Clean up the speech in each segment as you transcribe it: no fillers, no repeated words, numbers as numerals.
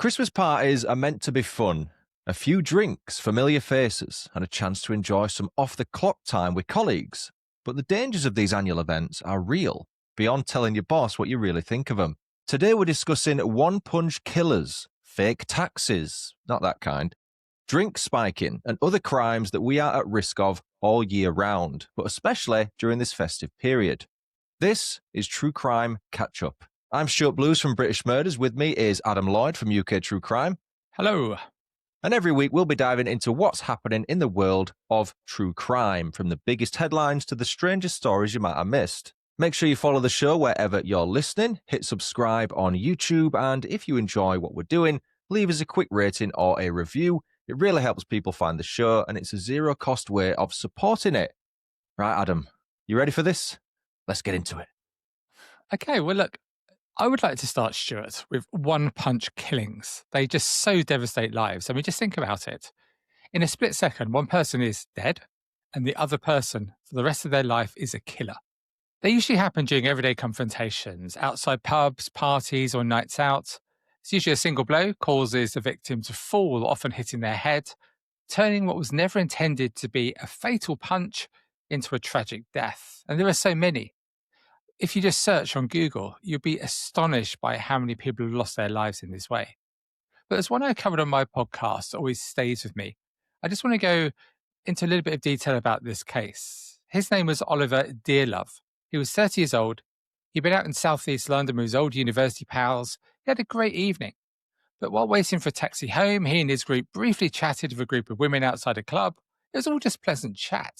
Christmas parties are meant to be fun. A few drinks, familiar faces, and a chance to enjoy some off-the-clock time with colleagues. But the dangers of these annual events are real, beyond telling your boss what you really think of them. Today we're discussing one-punch killers, fake taxes, not that kind, drink spiking, and other crimes that we are at risk of all year round, but especially during this festive period. This is True Crime Catch-Up. I'm Stuart Blues from British Murders. With me is Adam Lloyd from UK True Crime. Hello. And every week we'll be diving into what's happening in the world of true crime, from the biggest headlines to the strangest stories you might have missed. Make sure you follow the show wherever you're listening, hit subscribe on YouTube, and if you enjoy what we're doing, leave us a quick rating or a review. It really helps people find the show, and it's a zero-cost way of supporting it. Right, Adam, you ready for this? Let's get into it. Okay, well, look, I would like to start, Stuart, with one-punch killings. They just so devastate lives. I mean, just think about it. In a split second, one person is dead, and the other person, for the rest of their life, is a killer. They usually happen during everyday confrontations, outside pubs, parties, or nights out. It's usually a single blow causes the victim to fall, often hitting their head, turning what was never intended to be a fatal punch into a tragic death. And there are so many. If you just search on Google, you'll be astonished by how many people have lost their lives in this way. But there's one I covered on my podcast that always stays with me. I just want to go into a little bit of detail about this case. His name was Oliver Dearlove. He was 30 years old. He'd been out in southeast London with his old university pals. He had a great evening. But while waiting for a taxi home, he and his group briefly chatted with a group of women outside a club. It was all just pleasant chat.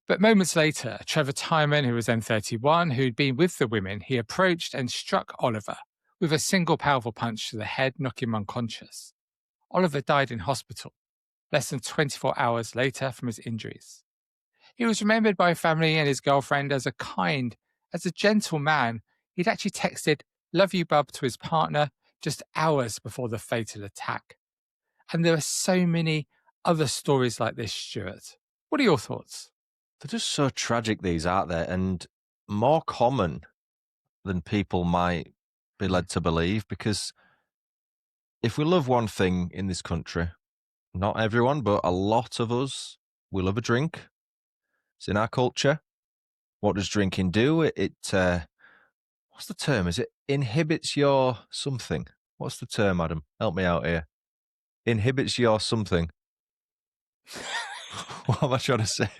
But moments later, Trevor Timon, who was then 31, who'd been with the women, he approached and struck Oliver with a single powerful punch to the head, knocking him unconscious. Oliver died in hospital less than 24 hours later from his injuries. He was remembered by family and his girlfriend as a gentle man. He'd actually texted, "Love you, bub," to his partner just hours before the fatal attack. And there are so many other stories like this, Stuart. What are your thoughts? They're just so tragic, these, aren't they? And more common than people might be led to believe, because if we love one thing in this country, not everyone, but a lot of us, we love a drink. It's in our culture. What does drinking do? What's the term? Is it inhibits your something? What's the term, Adam? Help me out here. Inhibits your something. What am I trying to say?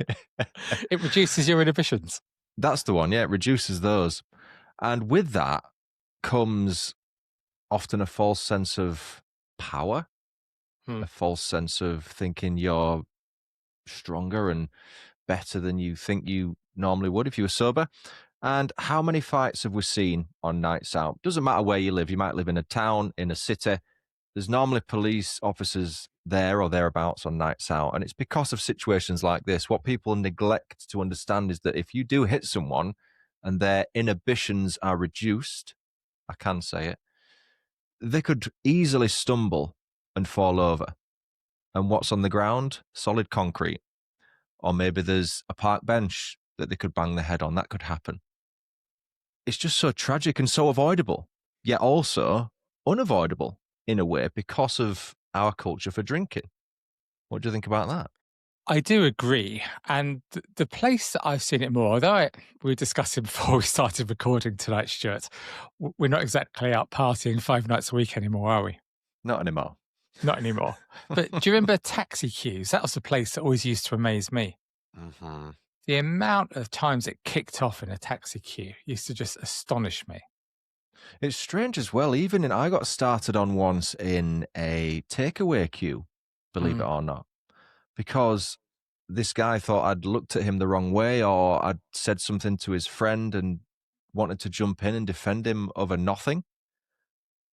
It reduces your inhibitions. That's the one, yeah. It reduces those. And with that comes often a false sense of power, a false sense of thinking you're stronger and better than you think you normally would if you were sober. And how many fights have we seen on nights out? Doesn't matter where you live. You might live in a town, in a city. There's normally police officers there or thereabouts on nights out. And it's because of situations like this. What people neglect to understand is that if you do hit someone and their inhibitions are reduced, I can say it, they could easily stumble and fall over. And what's on the ground? Solid concrete. Or maybe there's a park bench that they could bang their head on. That could happen. It's just so tragic and so avoidable, yet also unavoidable in a way because of our culture for drinking. What do you think about that? I do agree. And the place that I've seen it more, although we were discussing before we started recording tonight, Stuart, we're not exactly out partying 5 nights a week anymore, are we? Not anymore. Not anymore. But do you remember taxi queues? That was the place that always used to amaze me. Mm-hmm. The amount of times it kicked off in a taxi queue used to just astonish me. It's strange as well. I got started on once in a takeaway queue, believe it or not, because this guy thought I'd looked at him the wrong way, or I'd said something to his friend and wanted to jump in and defend him over nothing.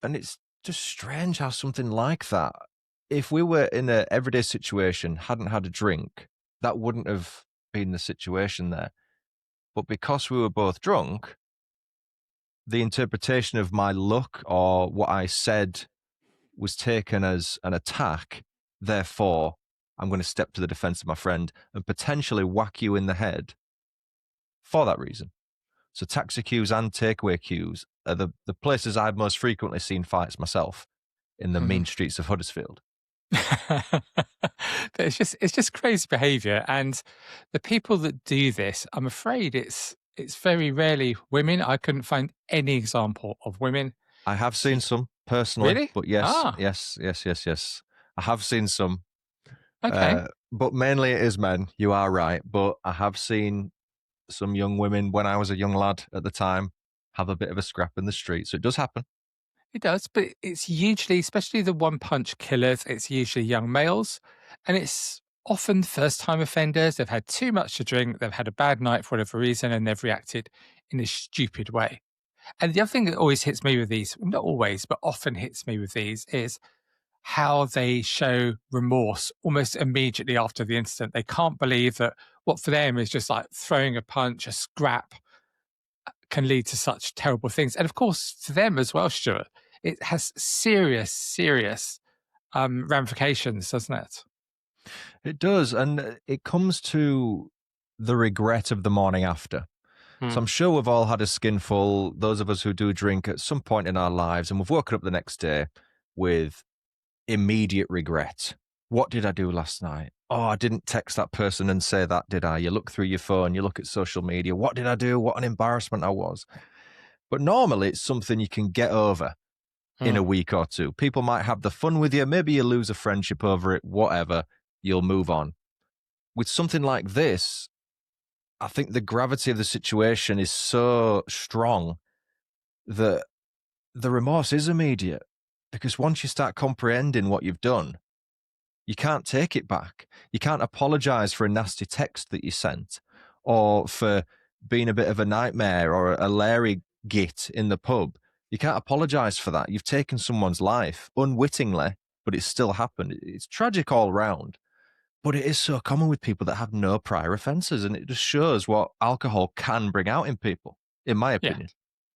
And it's just strange how something like that, if we were in an everyday situation, hadn't had a drink, that wouldn't have been the situation there. But because we were both drunk, the interpretation of my look or what I said was taken as an attack. Therefore, I'm going to step to the defense of my friend and potentially whack you in the head for that reason. So taxi queues and takeaway queues are the places I've most frequently seen fights myself. in the mean streets of Huddersfield. But it's just crazy behaviour, and the people that do this, I'm afraid it's very rarely women. I couldn't find any example of women. I have seen some personally, Really? but yes, Ah, yes, yes, yes, yes. I have seen some, okay. but mainly it is men. You are right, but I have seen some young women when I was a young lad at the time have a bit of a scrap in the street. So it does happen. It does, but it's usually, especially the one punch killers, it's usually young males, and it's often first time offenders. They've had too much to drink, they've had a bad night for whatever reason, and they've reacted in a stupid way. And the other thing that always hits me with these, not always, but often hits me with these, is how they show remorse almost immediately after the incident. They can't believe that what for them is just like throwing a punch, a scrap, can lead to such terrible things. And of course, for them as well, Stuart, it has serious, serious ramifications, doesn't it? It does. And it comes to the regret of the morning after. So Hmm. I'm sure we've all had a skinful, those of us who do drink at some point in our lives, and we've woken up the next day with immediate regret. What did I do last night? Oh, I didn't text that person and say that, did I? You look through your phone, you look at social media. What did I do? What an embarrassment I was. But normally it's something you can get over in Hmm. a week or two. People might have the fun with you. Maybe you lose a friendship over it, whatever. You'll move on. With something like this, I think the gravity of the situation is so strong that the remorse is immediate. Because once you start comprehending what you've done, you can't take it back. You can't apologize for a nasty text that you sent or for being a bit of a nightmare or a Larry git in the pub. You can't apologize for that. You've taken someone's life unwittingly, but it's still happened. It's tragic all round. But it is so common with people that have no prior offences, and it just shows what alcohol can bring out in people, in my Yeah, opinion.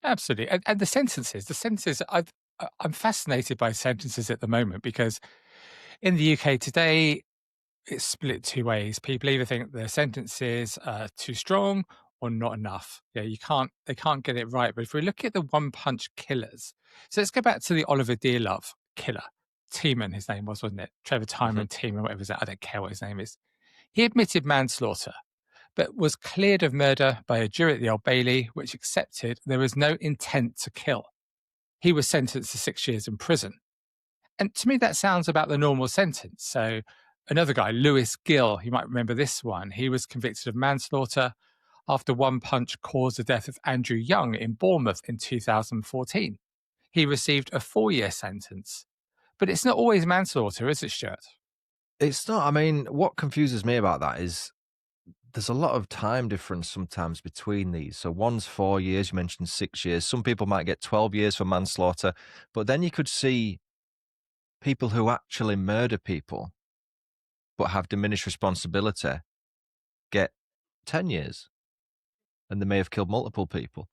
absolutely. And the sentences, I'm fascinated by sentences at the moment because in the UK today, it's split two ways. People either think their sentences are too strong or not enough. Yeah, they can't get it right. But if we look at the one punch killers, so let's go back to the Oliver Dearlove killer. Tiemann, his name was, wasn't it? Trevor Mhm. Timon, Tiemann, whatever that. I don't care what his name is. He admitted manslaughter, but was cleared of murder by a jury at the Old Bailey, which accepted there was no intent to kill. He was sentenced to 6 years in prison. And to me, that sounds about the normal sentence. So another guy, Lewis Gill, you might remember this one. He was convicted of manslaughter after one punch caused the death of Andrew Young in Bournemouth in 2014. He received a 4-year sentence. But it's not always manslaughter, is it, Stuart? It's not, I mean, what confuses me about that is there's a lot of time difference sometimes between these. So one's 4 years, you mentioned 6 years. Some people might get 12 years for manslaughter, but then you could see people who actually murder people but have diminished responsibility get 10 years and they may have killed multiple people.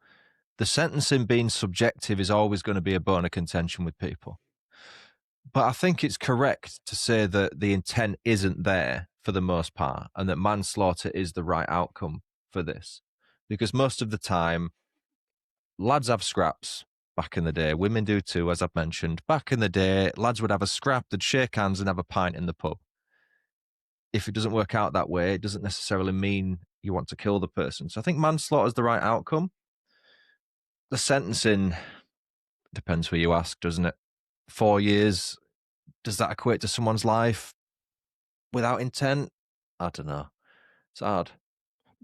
The sentencing being subjective is always going to be a bone of contention with people. But I think it's correct to say that the intent isn't there for the most part and that manslaughter is the right outcome for this. Because most of the time, lads have scraps back in the day. Women do too, as I've mentioned. Back in the day, lads would have a scrap, they'd shake hands and have a pint in the pub. If it doesn't work out that way, it doesn't necessarily mean you want to kill the person. So I think manslaughter is the right outcome. The sentencing depends who you ask, doesn't it? 4 years, does that equate to someone's life without intent? I don't know. It's hard.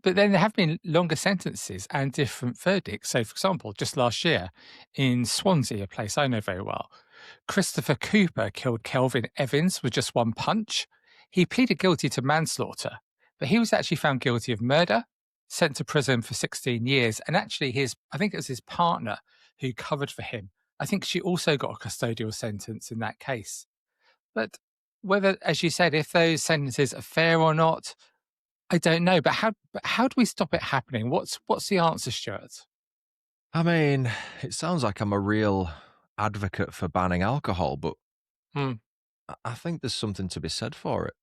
But then there have been longer sentences and different verdicts. So, for example, just last year in Swansea, a place I know very well, Christopher Cooper killed Kelvin Evans with just one punch. He pleaded guilty to manslaughter, but he was actually found guilty of murder, sent to prison for 16 years. And actually, I think it was his partner who covered for him. I think she also got a custodial sentence in that case. But whether, as you said, if those sentences are fair or not, I don't know. But how do we stop it happening? What's the answer, Stuart? I mean, it sounds like I'm a real advocate for banning alcohol, but Hmm. I think there's something to be said for it.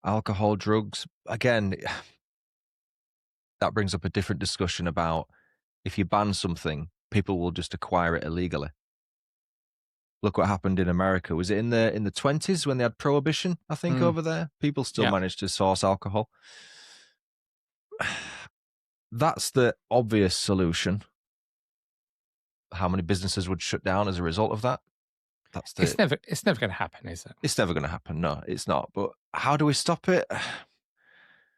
Alcohol, drugs, again, that brings up a different discussion about if you ban something, people will just acquire it illegally. Look what happened in America. Was it in the 20s when they had prohibition, I think, over there? People still Yeah. managed to source alcohol. That's the obvious solution. How many businesses would shut down as a result of that? It's never going to happen, is it? It's never going to happen. No, it's not. But how do we stop it?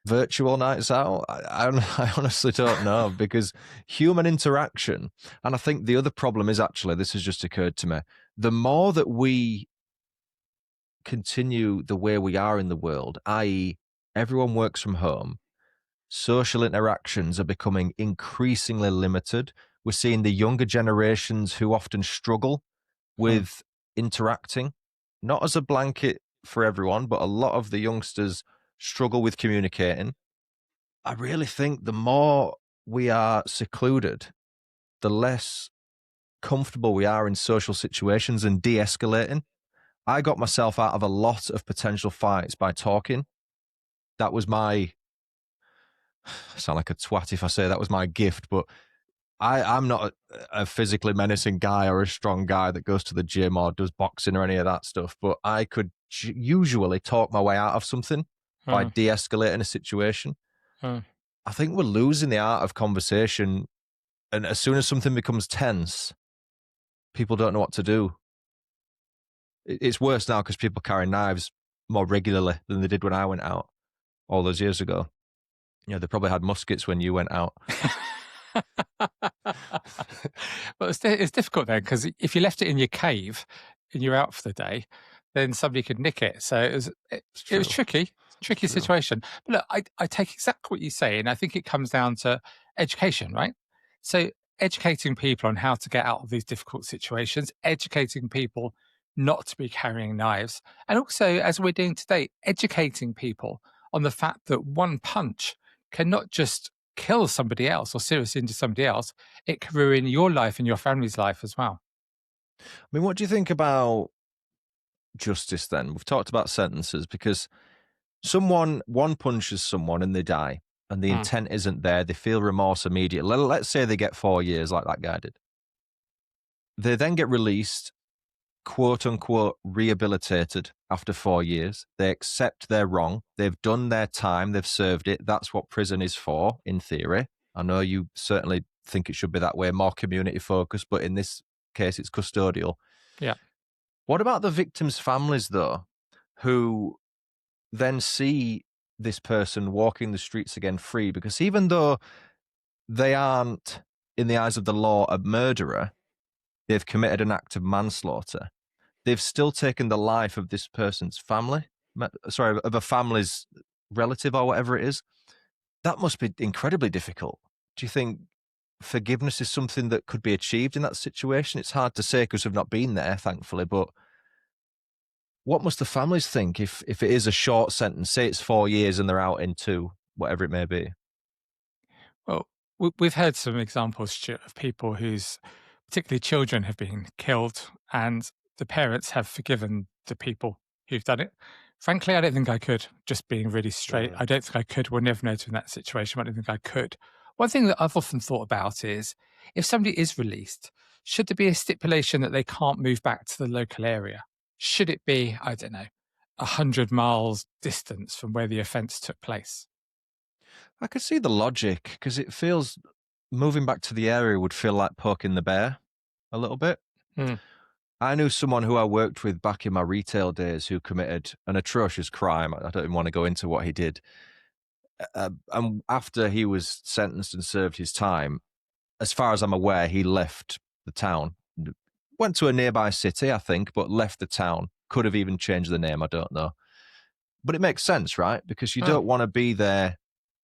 Virtual nights out? I honestly don't know, because human interaction, and I think the other problem is, actually, this has just occurred to me, the more that we continue the way we are in the world, i.e., everyone works from home, social interactions are becoming increasingly limited. We're seeing the younger generations who often struggle with interacting, not as a blanket for everyone, but a lot of the youngsters struggle with communicating. I really think the more we are secluded, the less comfortable we are in social situations and de-escalating. I got myself out of a lot of potential fights by talking. That was my, I sound like a twat if I say that was my gift, but I'm not a physically menacing guy or a strong guy that goes to the gym or does boxing or any of that stuff, but I could usually talk my way out of something by de-escalating a situation. I think we're losing the art of conversation, and as soon as something becomes tense, people don't know what to do. It's worse now because people carry knives more regularly than they did when I went out all those years ago. You know, they probably had muskets when you went out. Well, it's difficult then, because if you left it in your cave and you're out for the day, then somebody could nick it. So it was tricky situation. But look, I take exactly what you say, and I think it comes down to education, right? So educating people on how to get out of these difficult situations, educating people not to be carrying knives, and also, as we're doing today, educating people on the fact that one punch can not just kill somebody else or seriously injure somebody else, it can ruin your life and your family's life as well. I mean, what do you think about justice then? We've talked about sentences, because one punches someone and they die, and the intent isn't there. They feel remorse immediately. Let's say they get 4 years like that guy did. They then get released, quote unquote, rehabilitated after 4 years. They accept they're wrong. They've done their time. They've served it. That's what prison is for, in theory. I know you certainly think it should be that way, more community focused, but in this case, it's custodial. Yeah. What about the victims' families, though, who then see this person walking the streets again free? Because even though they aren't, in the eyes of the law, a murderer, they've committed an act of manslaughter. They've still taken the life of this person's family, of a family's relative or whatever it is. That must be incredibly difficult. Do you think forgiveness is something that could be achieved in that situation? It's hard to say because we've not been there, thankfully, but what must the families think if it is a short sentence, say it's 4 years and they're out in 2, whatever it may be? Well, we've heard some examples, Stuart, of people whose, particularly children, have been killed, and the parents have forgiven the people who've done it. Frankly, I don't think I could, just being really straight. I don't think I could. We'll never know in that situation. I don't think I could. One thing that I've often thought about is, if somebody is released, should there be a stipulation that they can't move back to the local area? Should it be, I don't know, 100 miles distance from where the offence took place? I could see the logic, because it feels moving back to the area would feel like poking the bear a little bit. I knew someone who I worked with back in my retail days who committed an atrocious crime. I don't even want to go into what he did. And after he was sentenced and served his time, as far as I'm aware, he left the town, went to a nearby city, I think, but left the town. Could have even changed the name, I don't know. But it makes sense, right? Because you don't want to be there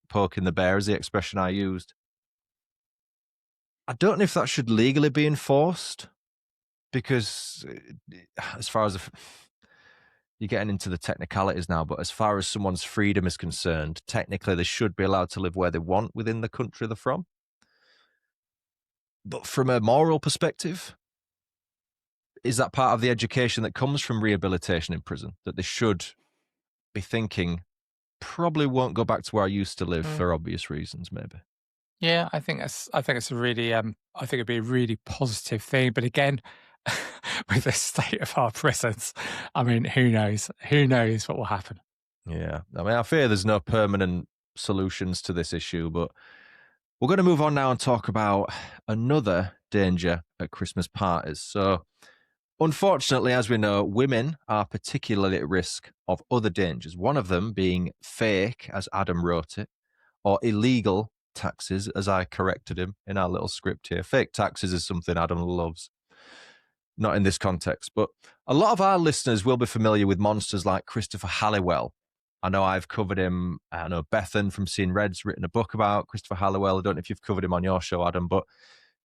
poking the bear, is the expression I used. I don't know if that should legally be enforced, because as far as you're getting into the technicalities now, but as far as someone's freedom is concerned, technically they should be allowed to live where they want within the country they're from. But from a moral perspective, is that part of the education that comes from rehabilitation in prison, that they should be thinking, probably won't go back to where I used to live for obvious reasons, maybe? Yeah, I think it's a really I think it'd be a really positive thing. But again, with the state of our prisons. I mean, who knows? Who knows what will happen? Yeah. I mean, I fear there's no permanent solutions to this issue, but we're going to move on now and talk about another danger at Christmas parties. So, unfortunately, as we know, women are particularly at risk of other dangers, one of them being fake, as Adam wrote it, or illegal taxes, as I corrected him in our little script here. Fake taxes is something Adam loves. Not in this context, but a lot of our listeners will be familiar with monsters like Christopher Halliwell. I know I've covered him. I know Bethan from Seeing Red's written a book about Christopher Halliwell. I don't know if you've covered him on your show, Adam, but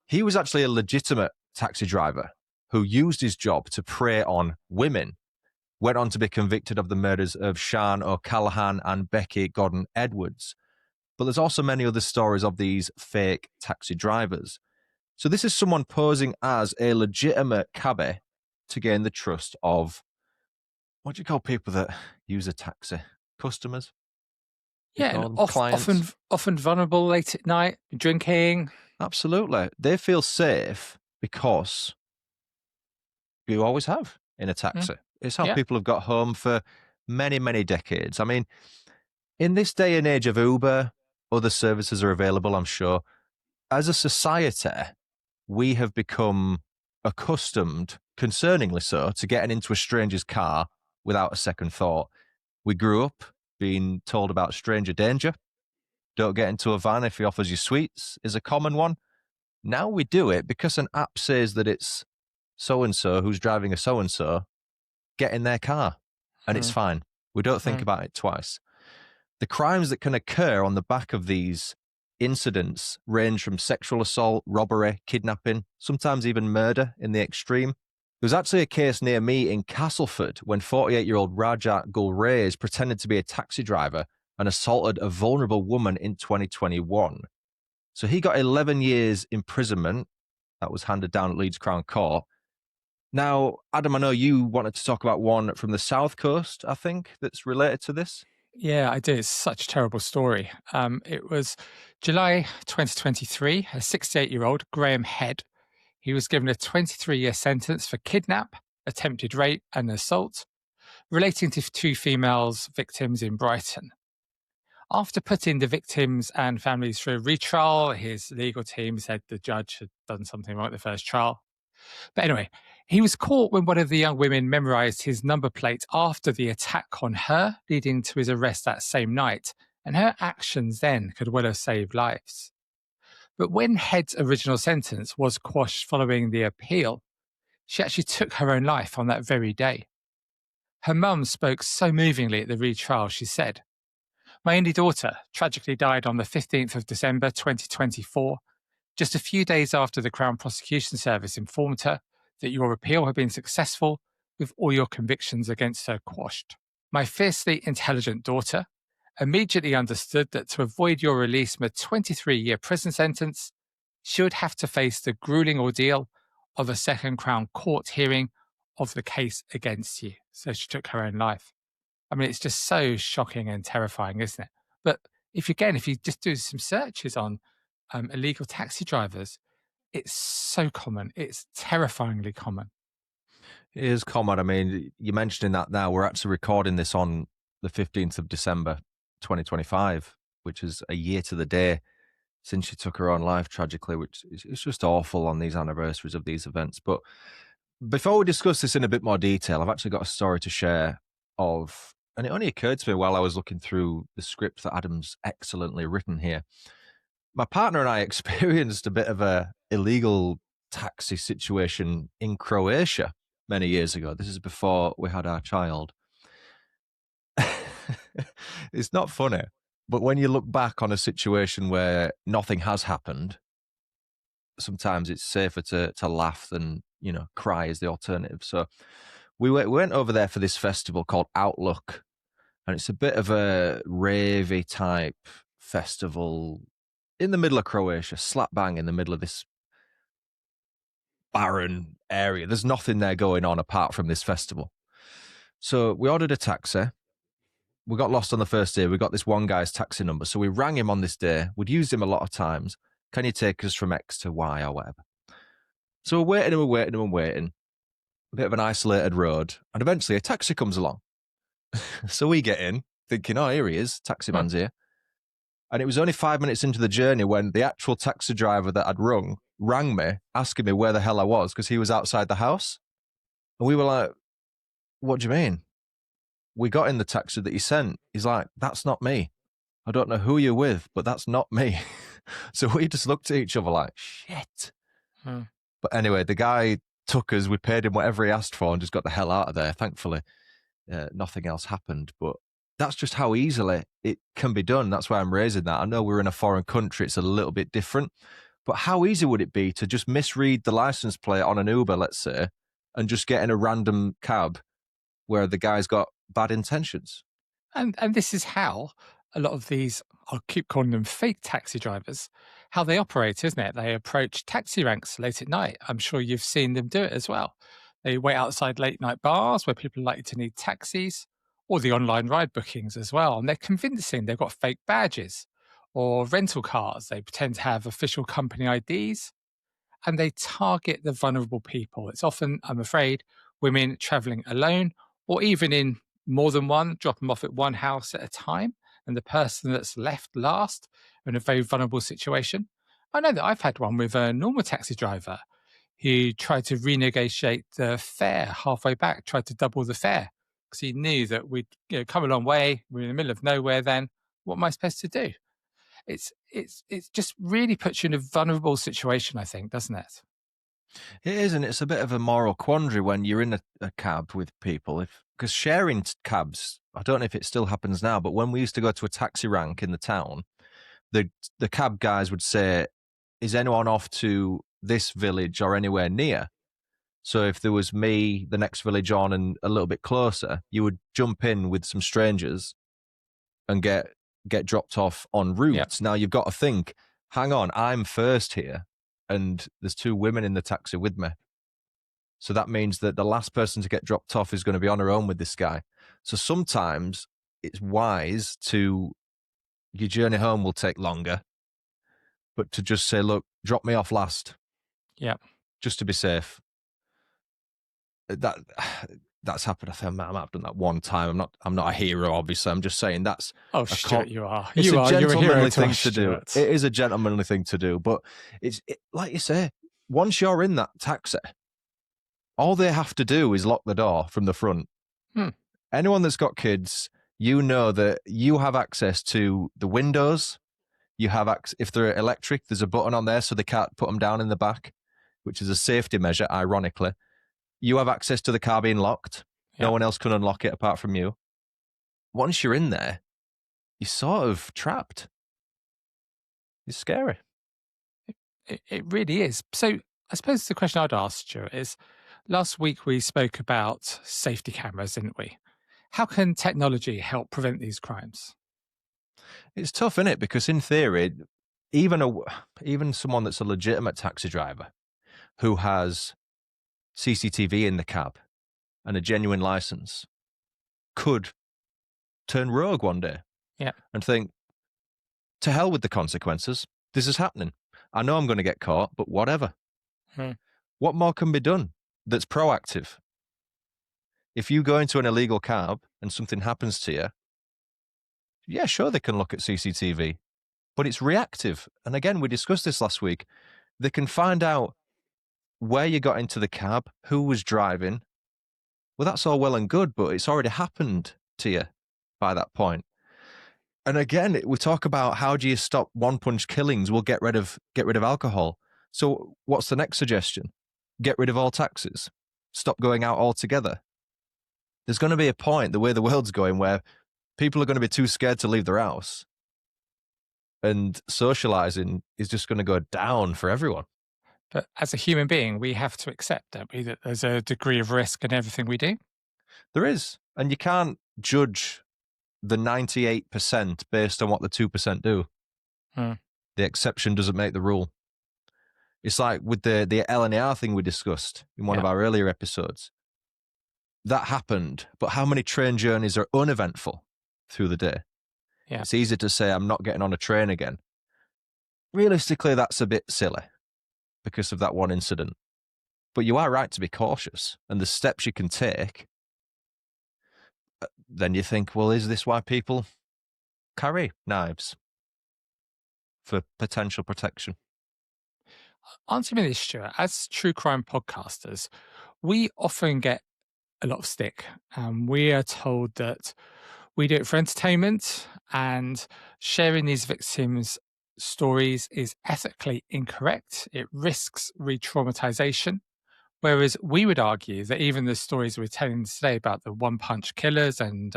he was actually a legitimate taxi driver who used his job to prey on women. Went on to be convicted of the murders of Sian O'Callaghan and Becky Gordon Edwards. But there's also many other stories of these fake taxi drivers. So this is someone posing as a legitimate cabbie to gain the trust of, what do you call people that use a taxi? Customers? Yeah, and often vulnerable late at night, drinking. Absolutely. They feel safe because you always have in a taxi. It's how people have got home for many, many decades. I mean, in this day and age of Uber, other services are available, I'm sure. As a society, we have become accustomed, concerningly so, to getting into a stranger's car without a second thought. We grew up being told about stranger danger. Don't get into a van if he offers you sweets is a common one. Now we do it because an app says that it's so-and-so who's driving a so-and-so. Get in their car and it's fine. We don't think about it twice. The crimes that can occur on the back of these incidents range from sexual assault, robbery, kidnapping, sometimes even murder in the extreme. There was actually a case near me in Castleford when 48-year-old Rajat Gulrez pretended to be a taxi driver and assaulted a vulnerable woman in 2021. So he got 11 years imprisonment. That was handed down at Leeds Crown Court. Now, Adam, I know you wanted to talk about one from the South Coast, I think, that's related to this. Yeah, I do. It's such a terrible story. It was July 2023, a 68-year-old, Graham Head. He was given a 23-year sentence for kidnap, attempted rape and assault, relating to two females victims in Brighton. After putting the victims and families through a retrial, his legal team said the judge had done something wrong at the first trial. But anyway, he was caught when one of the young women memorized his number plate after the attack on her, leading to his arrest that same night, and her actions then could well have saved lives. But when Head's original sentence was quashed following the appeal, she actually took her own life on that very day. Her mum spoke so movingly at the retrial, she said, "My only daughter tragically died on the 15th of December 2024, just a few days after the Crown Prosecution Service informed her that your appeal had been successful with all your convictions against her quashed. My fiercely intelligent daughter immediately understood that to avoid your release from a 23-year prison sentence, she would have to face the grueling ordeal of a second Crown Court hearing of the case against you." So she took her own life. I mean, it's just so shocking and terrifying, isn't it? But if you just do some searches on illegal taxi drivers, it's so common. It's terrifyingly common. It is common. I mean, you're mentioning that now. We're actually recording this on the 15th of December, 2025, which is a year to the day since she took her own life, tragically, which is just awful on these anniversaries of these events. But before we discuss this in a bit more detail, I've actually got a story to share and it only occurred to me while I was looking through the script that Adam's excellently written here. My partner and I experienced a bit of a illegal taxi situation in Croatia many years ago. This is before we had our child. It's not funny, but when you look back on a situation where nothing has happened, sometimes it's safer to laugh than, cry is the alternative. So we went over there for this festival called Outlook, and it's a bit of a ravey type festival in the middle of Croatia, slap bang in the middle of this barren area. There's nothing there going on apart from this festival. So we ordered a taxi. We got lost on the first day. We got this one guy's taxi number. So we rang him on this day. We'd used him a lot of times. Can you take us from X to Y or whatever? So we're waiting and we're waiting and we're waiting. a bit of an isolated road, and eventually a taxi comes along. So we get in, thinking, oh, here he is, taxi man's here. And it was only 5 minutes into the journey when the actual taxi driver that I'd rang me, asking me where the hell I was, because he was outside the house. And we were like, what do you mean? We got in the taxi that he sent. He's like, that's not me. I don't know who you're with, but that's not me. So we just looked at each other like, shit. But anyway, the guy took us. We paid him whatever he asked for and just got the hell out of there. Thankfully, nothing else happened. But that's just how easily it can be done. That's why I'm raising that. I know we're in a foreign country. It's a little bit different. But how easy would it be to just misread the license plate on an Uber, let's say, and just get in a random cab where the guy's got bad intentions? And this is how a lot of these, I'll keep calling them fake taxi drivers, how they operate, isn't it? They approach taxi ranks late at night. I'm sure you've seen them do it as well. They wait outside late night bars where people are likely to need taxis, or the online ride bookings as well. And they're convincing they've got fake badges or rental cars. They pretend to have official company IDs, and they target the vulnerable people. It's often, I'm afraid, women traveling alone or even in more than one, drop them off at one house at a time. And the person that's left last in a very vulnerable situation. I know that I've had one with a normal taxi driver who tried to renegotiate the fare halfway back, tried to double the fare because he knew that we'd come a long way. We're in the middle of nowhere then. What am I supposed to do? It's just really puts you in a vulnerable situation, I think, doesn't it? It is, and it's a bit of a moral quandary when you're in a cab with people. Because sharing cabs, I don't know if it still happens now, but when we used to go to a taxi rank in the town, the cab guys would say, is anyone off to this village or anywhere near? So if there was me, the next village on and a little bit closer, you would jump in with some strangers and get dropped off en route. Yep. Now you've got to think, hang on, I'm first here and there's two women in the taxi with me. So that means that the last person to get dropped off is going to be on her own with this guy. So sometimes it's wise your journey home will take longer, but to just say, look, drop me off last. Yeah. Just to be safe. That's happened. I think I might have done that one time. I'm not a hero, obviously. I'm just saying that's. Oh, shit, you are. It's You a are. You're a gentlemanly hero thing to do. It is a gentlemanly thing to do. But it's like you say, once you're in that taxi, all they have to do is lock the door from the front. Anyone that's got kids, you know that you have access to the windows. You have if they're electric, there's a button on there so they can't put them down in the back, which is a safety measure, ironically. You have access to the car being locked. No one else can unlock it apart from you. Once you're in there, you're sort of trapped. It's scary. It really is. So I suppose the question I'd ask, Stuart, is last week we spoke about safety cameras, didn't we? How can technology help prevent these crimes? It's tough, isn't it? Because in theory, even someone that's a legitimate taxi driver who has CCTV in the cab and a genuine license could turn rogue one day and think, to hell with the consequences. This is happening. I know I'm going to get caught, but whatever. What more can be done that's proactive? If you go into an illegal cab and something happens to you, yeah, sure, they can look at CCTV, but it's reactive. And again, we discussed this last week. They can find out where you got into the cab, who was driving. Well, that's all well and good, but it's already happened to you by that point. And again, we talk about how do you stop one-punch killings? We'll get rid of alcohol. So what's the next suggestion? Get rid of all taxis. Stop going out altogether. There's going to be a point, the way the world's going, where people are going to be too scared to leave their house. And socializing is just going to go down for everyone. But as a human being, we have to accept, don't we, that there's a degree of risk in everything we do? There is. And you can't judge the 98% based on what the 2% do. The exception doesn't make the rule. It's like with the LNAR thing we discussed in one of our earlier episodes. That happened, but how many train journeys are uneventful through the day? It's easy to say, I'm not getting on a train again. Realistically, that's a bit silly because of that one incident. But you are right to be cautious, and the steps you can take. Then you think, well, is this why people carry knives? For potential protection. Answer me this, Stuart. As true crime podcasters, we often get a lot of stick. We are told that we do it for entertainment, and sharing these victims' stories is ethically incorrect. It risks re traumatization. Whereas we would argue that even the stories we're telling today about the one punch killers and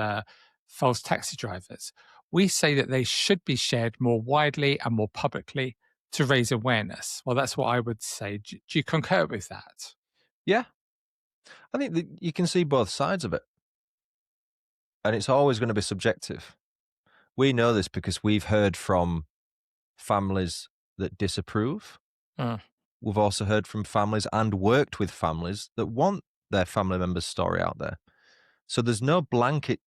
false taxi drivers, we say that they should be shared more widely and more publicly to raise awareness. Well, that's what I would say. Do you concur with that? Yeah. I think that you can see both sides of it. And it's always going to be subjective. We know this because we've heard from families that disapprove. We've also heard from families and worked with families that want their family member's story out there. So there's no blanket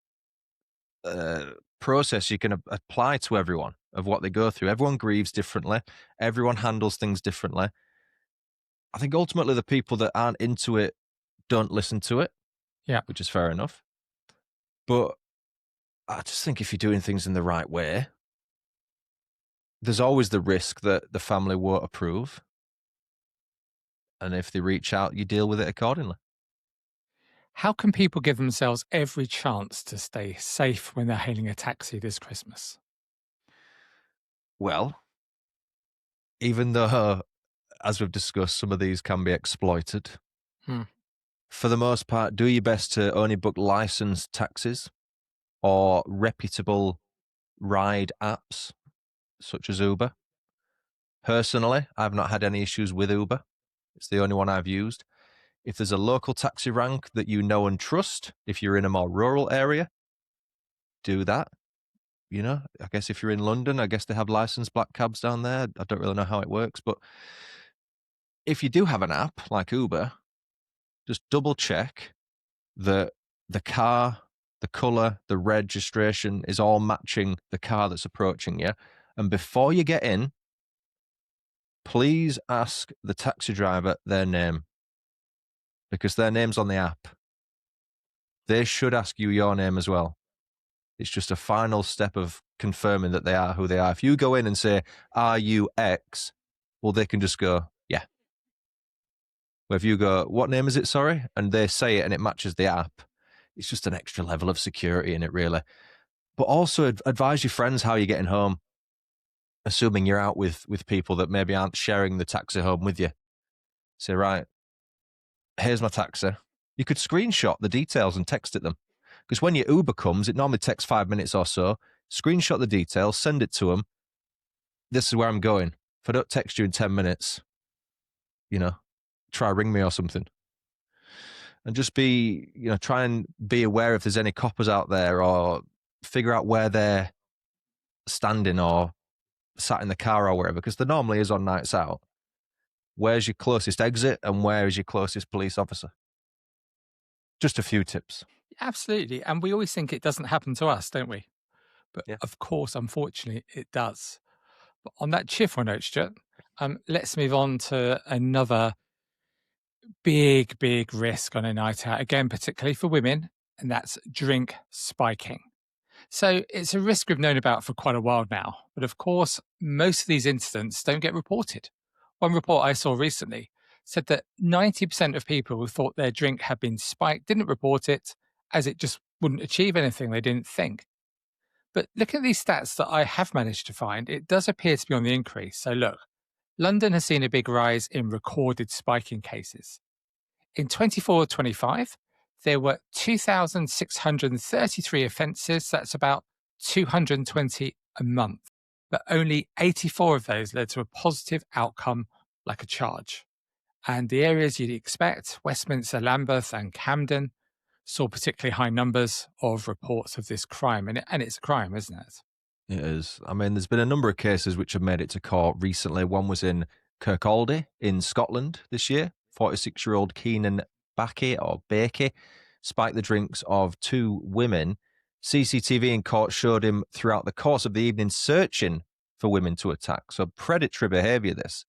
process you can apply to everyone of what they go through. Everyone grieves differently. Everyone handles things differently. I think ultimately the people that aren't into it don't listen to it. Yeah. Which is fair enough. But I just think if you're doing things in the right way, there's always the risk that the family won't approve. And if they reach out, you deal with it accordingly. How can people give themselves every chance to stay safe when they're hailing a taxi this Christmas? Well, even though, as we've discussed, some of these can be exploited, for the most part, do your best to only book licensed taxis or reputable ride apps such as Uber. Personally, I've not had any issues with Uber. It's the only one I've used. If there's a local taxi rank that you know and trust, if you're in a more rural area, do that. You know, I guess if you're in London, I guess they have licensed black cabs down there. I don't really know how it works, but if you do have an app like Uber, just double check that the car, the color, the registration is all matching the car that's approaching you. And before you get in, please ask the taxi driver their name, because their name's on the app. They should ask you your name as well. It's just a final step of confirming that they are who they are. If you go in and say, "Are you X?" well, they can just go, "Yeah." Where if you go, "What name is it, sorry?" and they say it and it matches the app, it's just an extra level of security in it, really. But also advise your friends how you're getting home, assuming you're out with people that maybe aren't sharing the taxi home with you. Say, right, here's my taxi. You could screenshot the details and text it them. Because when your Uber comes, it normally takes 5 minutes or so. Screenshot the details, send it to them. This is where I'm going. If I don't text you in 10 minutes, try ring me or something. And just try and be aware if there's any coppers out there, or figure out where they're standing or sat in the car or wherever, because there normally is on nights out. Where's your closest exit and where is your closest police officer? Just a few tips. Absolutely. And we always think it doesn't happen to us, don't we? But of course, unfortunately, it does. But on that cheerful note, Stuart, let's move on to another big risk on a night out, again, particularly for women, and that's drink spiking. So it's a risk we've known about for quite a while now. But of course, most of these incidents don't get reported. One report I saw recently said that 90% of people who thought their drink had been spiked didn't report it, as it just wouldn't achieve anything they didn't think. But looking at these stats that I have managed to find, it does appear to be on the increase. So look, London has seen a big rise in recorded spiking cases. In 24-25, there were 2,633 offences. That's about 220 a month. But only 84 of those led to a positive outcome, like a charge. And the areas you'd expect, Westminster, Lambeth and Camden, saw particularly high numbers of reports of this crime. And it's a crime, isn't it? It is. I mean, there's been a number of cases which have made it to court recently. One was in Kirkcaldy in Scotland this year. 46-year-old Keenan Bakey spiked the drinks of two women. CCTV in court showed him throughout the course of the evening searching for women to attack. So predatory behaviour, this.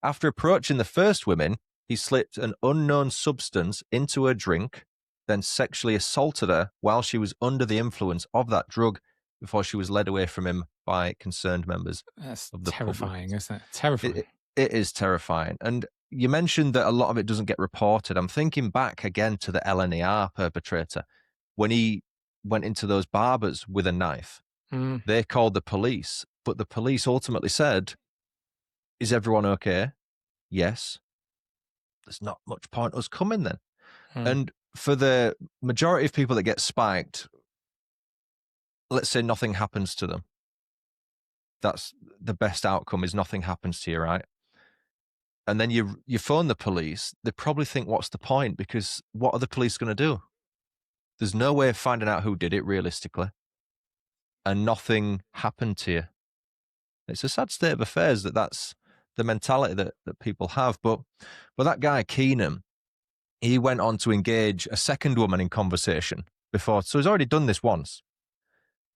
After approaching the first women, he slipped an unknown substance into her drink, then sexually assaulted her while she was under the influence of that drug before she was led away from him by concerned members That's of the public. terrifying, isn't it? Terrifying. It is terrifying. And you mentioned that a lot of it doesn't get reported. I'm thinking back again to the LNER perpetrator. When he went into those barbers with a knife, Mm, they called the police, but the police ultimately said, "Is everyone okay?" Yes. There's not much point us coming then. mm, And for the majority of people that get spiked, let's say nothing happens to them. That's the best outcome, is nothing happens to you, right? And then you phone the police, they probably think, what's the point? Because what are the police going to do? There's no way of finding out who did it realistically, and nothing happened to you. It's a sad state of affairs that's the mentality that people have. But that guy, Keenan, he went on to engage a second woman in conversation before. So he's already done this once.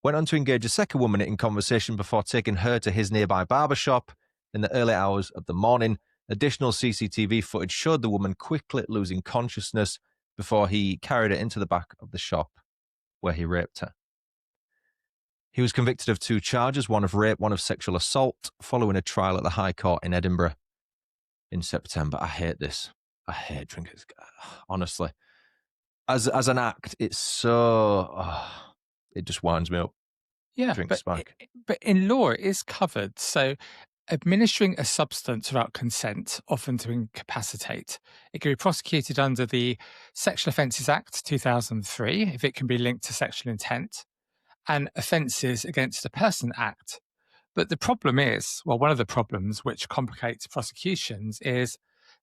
Went on to engage a second woman in conversation before taking her to his nearby barbershop in the early hours of the morning. Additional CCTV footage showed the woman quickly losing consciousness before he carried her into the back of the shop where he raped her. He was convicted of 2 charges, one of rape, one of sexual assault, following a trial at the High Court in Edinburgh in September. I hate this. I hate drinking. Honestly. As an act, it's so... it just winds me up. yeah, Drink but spike. but in law it is covered. So administering a substance without consent, often to incapacitate, it can be prosecuted under the Sexual Offences Act 2003 if it can be linked to sexual intent, and Offences Against a Person Act. But the problem is, well, one of the problems which complicates prosecutions is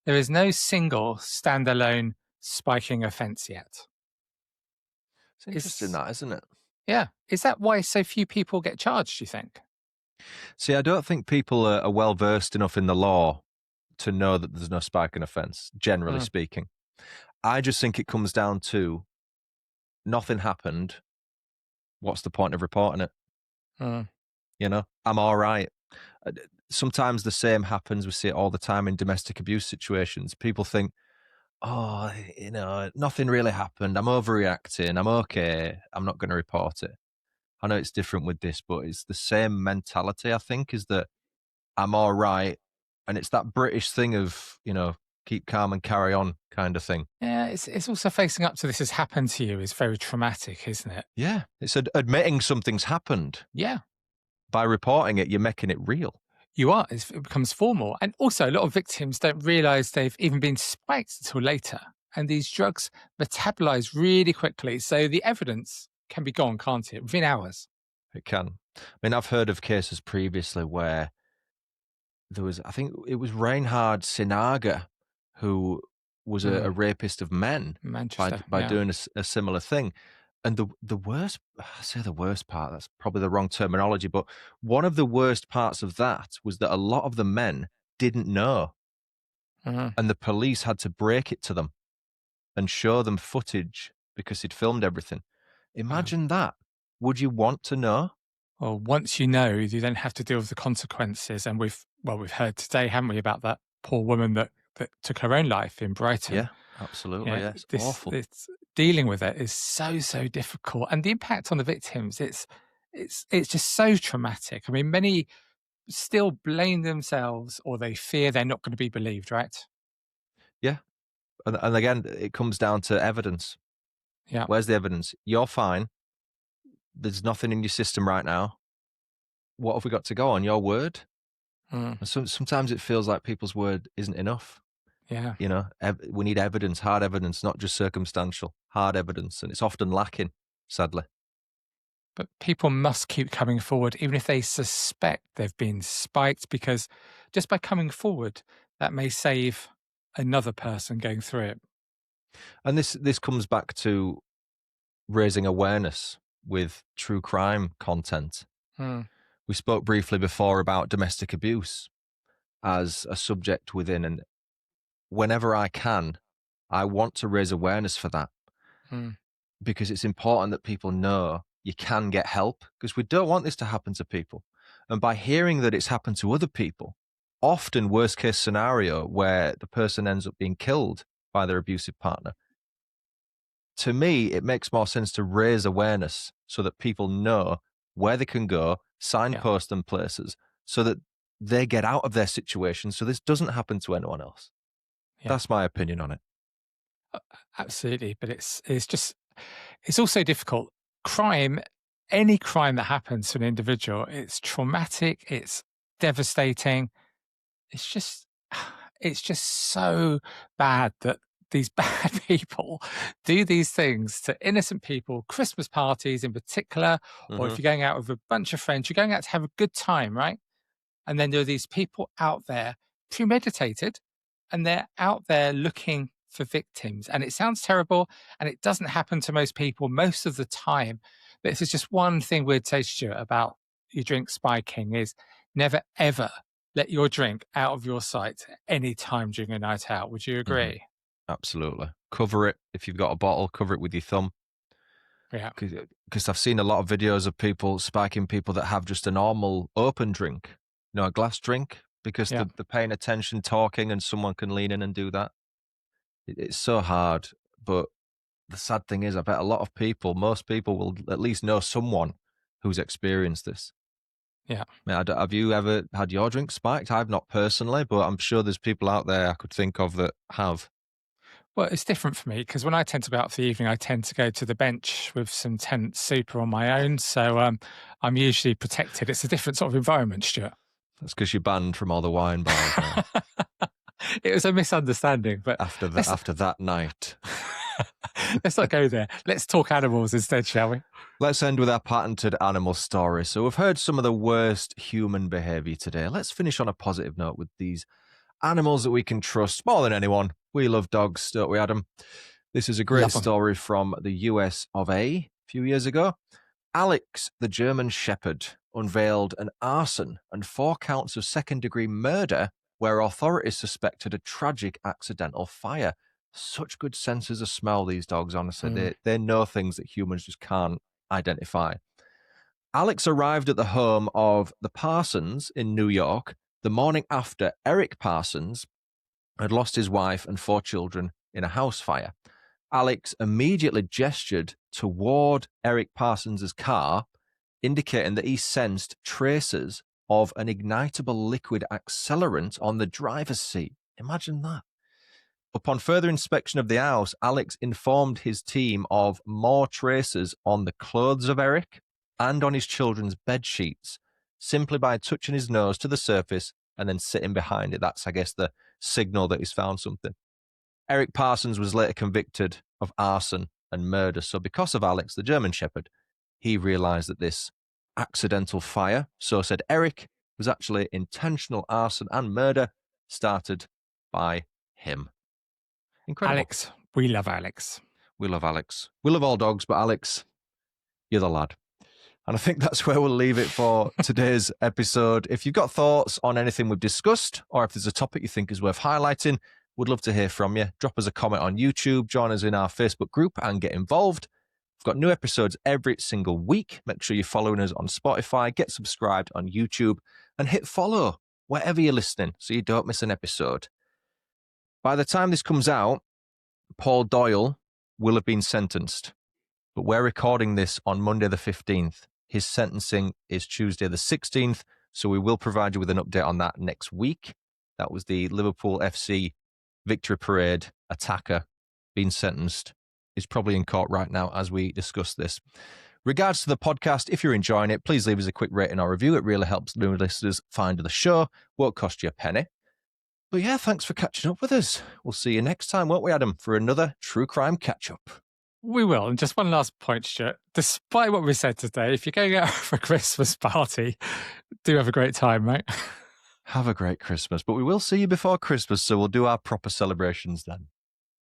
there is no single standalone spiking offence yet. It's interesting, Is that, isn't it? Yeah. Is that why so few people get charged, do you think? See, I don't think people are well versed enough in the law to know that there's no spiking offence, generally Mm, speaking. I just think it comes down to nothing happened. What's the point of reporting it? mm. I'm all right. Sometimes the same happens. We see it all the time in domestic abuse situations. People think, oh, nothing really happened. I'm overreacting. I'm okay. I'm not going to report it. I know it's different with this, but it's the same mentality, I think, is that I'm all right. And it's that British thing of, keep calm and carry on kind of thing. Yeah, it's also facing up to this has happened to you is very traumatic, isn't it? Yeah. It's admitting something's happened. Yeah, By reporting it, you're making it real. you are. It becomes formal. And also, a lot of victims don't realise they've even been spiked until later. And these drugs metabolize really quickly. So the evidence can be gone, can't it? Within hours. It can. I mean, I've heard of cases previously where there was, I think it was Reinhard Sinaga, who was a Mm, rapist of men Manchester. by Yeah. doing a similar thing. And the worst, I say the worst part, that's probably the wrong terminology, but one of the worst parts of that was that a lot of the men didn't know, Mhm. and the police had to break it to them and show them footage because he'd filmed everything. Wow. Imagine that. Would you want to know? Well, once you know, you then have to deal with the consequences. And we've heard today, haven't we, about that poor woman that took her own life in Brighton. Yeah, absolutely. Yeah, Yeah, it's this awful. it's dealing with it is so difficult, and the impact on the victims, it's just so traumatic. I mean, many still blame themselves, or they fear they're not going to be believed. Right? Yeah. And again, it comes down to evidence. Yeah. Where's the evidence? You're fine. There's nothing in your system right now. What have we got to go on? Your word? Mm, And sometimes it feels like people's word isn't enough. yeah. We need evidence, hard evidence, not just circumstantial, hard evidence. And it's often lacking, sadly. But people must keep coming forward, even if they suspect they've been spiked, because just by coming forward, that may save another person going through it. And this comes back to raising awareness with true crime content. Mm, We spoke briefly before about domestic abuse as a subject within, and whenever I can, I want to raise awareness for that, mm, because it's important that people know you can get help, because we don't want this to happen to people. And by hearing that it's happened to other people, often worst case scenario where the person ends up being killed by their abusive partner. To me, it makes more sense to raise awareness so that people know where they can go, signpost them places so that they get out of their situation so this doesn't happen to anyone else. That's my opinion on it. Absolutely. But it's also difficult. Crime, any crime that happens to an individual, it's traumatic, it's devastating. It's just so bad that these bad people do these things to innocent people, Christmas parties in particular, or if you're going out with a bunch of friends, you're going out to have a good time, right? And then there are these people out there, premeditated, and they're out there looking for victims. And it sounds terrible, and it doesn't happen to most people most of the time. But if there's just one thing we'd say, Stuart, about your drink spiking is never, ever let your drink out of your sight any time during a night out. Would you agree? Absolutely. Cover it. If you've got a bottle, cover it with your thumb. Yeah. Because I've seen a lot of videos of people spiking people that have just a normal open drink, a glass drink, because they're paying attention, talking, and someone can lean in and do that. It's so hard. But the sad thing is, I bet a lot of people, most people will at least know someone who's experienced this. Yeah. Have you ever had your drink spiked? I've not personally, but I'm sure there's people out there I could think of that have. Well, it's different for me because when I tend to go out for the evening, I tend to go to the bench with some tent super on my own. So I'm usually protected. It's a different sort of environment, Stuart. That's because you're banned from all the wine bars now. It was a misunderstanding, but after that night. Let's not go there. Let's talk animals instead, shall we? Let's end with our patented animal story. So we've heard some of the worst human behavior today. Let's finish on a positive note with these animals that we can trust more than anyone. We love dogs, don't we, Adam? This is a great story from the US of A few years ago. Alex, the German Shepherd, unveiled an arson and 4 counts of second-degree murder where authorities suspected a tragic accidental fire. Such good senses of smell, these dogs, honestly. They know things that humans just can't identify. Alex arrived at the home of the Parsons in New York the morning after Eric Parsons had lost his wife and 4 children in a house fire. Alex immediately gestured toward Eric Parsons' car, indicating that he sensed traces of an ignitable liquid accelerant on the driver's seat. Imagine that. Upon further inspection of the house, Alex informed his team of more traces on the clothes of Eric and on his children's bed sheets, simply by touching his nose to the surface and then sitting behind it. That's, I guess, the signal that he's found something. Eric Parsons was later convicted of arson and murder. So because of Alex, the German Shepherd, he realized that this accidental fire, so said Eric, was actually intentional arson and murder started by him. Incredible. Alex. We love Alex. We love Alex. We love all dogs, but Alex, you're the lad. And I think that's where we'll leave it for today's episode. If you've got thoughts on anything we've discussed, or if there's a topic you think is worth highlighting, we'd love to hear from you. Drop us a comment on YouTube, join us in our Facebook group, and get involved. We've got new episodes every single week. Make sure you're following us on Spotify, get subscribed on YouTube, and hit follow wherever you're listening so you don't miss an episode. By the time this comes out, Paul Doyle will have been sentenced. But we're recording this on Monday the 15th. His sentencing is Tuesday the 16th, so we will provide you with an update on that next week. That was the Liverpool FC Victory Parade attacker being sentenced. He's probably in court right now as we discuss this. Regards to the podcast, if you're enjoying it, please leave us a quick rating or review. It really helps new listeners find the show. Won't cost you a penny. But yeah, thanks for catching up with us. We'll see you next time, won't we, Adam, for another True Crime Catch-Up. We will. And just one last point, Stuart. Despite what we said today, if you're going out for a Christmas party, do have a great time, right? Have a great Christmas. But we will see you before Christmas, so we'll do our proper celebrations then.